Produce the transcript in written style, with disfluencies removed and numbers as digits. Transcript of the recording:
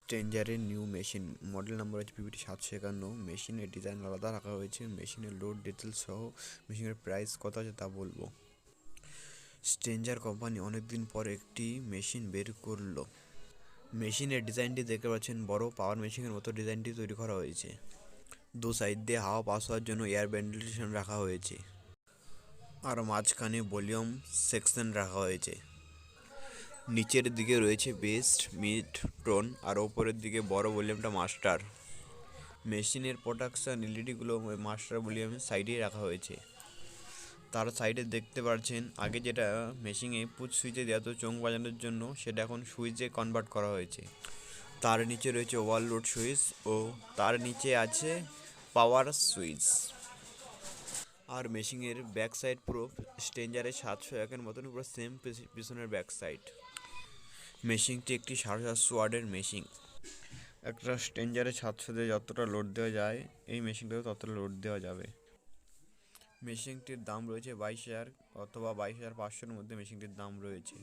স্ট্রেঞ্জারের new machine model number হচ্ছে PPT 751। মেশিনের design আলাদা রাখা হয়েছে, মেশিনের লোড ডিটেলস সহ মেশিনের প্রাইস কত আছে তা বলবো। স্ট্রেঞ্জার কোম্পানি অনেকদিন পর একটি মেশিন বের করলো। মেশিনের ডিজাইনটি দেখতে পাচ্ছেন, বড় পাওয়ার মেশিনের মতো ডিজাইনটি তৈরি করা হয়েছে। দু সাইড দিয়ে হাওয়া পাস হওয়ার জন্য এয়ার ভেন্টিলেশন রাখা হয়েছে, আর মাঝখানে ভলিউম সেকশন রাখা হয়েছে। নিচের দিকে রয়েছে বেস্ট, মিড, টোন, আর ওপরের দিকে বড় ভলিউমটা মাস্টার। মেশিনের প্রোডাকশন এলইডিগুলো মাস্টার ভলিউমের সাইডেই রাখা হয়েছে। তার সাইডে দেখতে পাচ্ছেন আগে যেটা মেশিনে পুশ সুইচে দেওয়া হতো চোং বাজানোর জন্য, সেটা এখন সুইচে কনভার্ট করা হয়েছে। তার নিচে রয়েছে ওভারলোড সুইচ ও তার নিচে আছে পাওয়ার সুইচ। আর মেশিনের ব্যাক সাইড পুরো স্ট্রেঞ্জারের 701-এর মতন পুরো সেম পিছনের ব্যাক সাইড। মেশিনটি একটি 750 ওয়াটের মেশিন। একটা স্ট্রেঞ্জারে 700 দিয়ে যতটা লোড দেওয়া যায় এই মেশিনটাতে ততটা লোড দেওয়া যাবে। মেশিনটির দাম রয়েছে 22,000 অথবা 22,500-এর মধ্যে মেশিনটির দাম রয়েছে।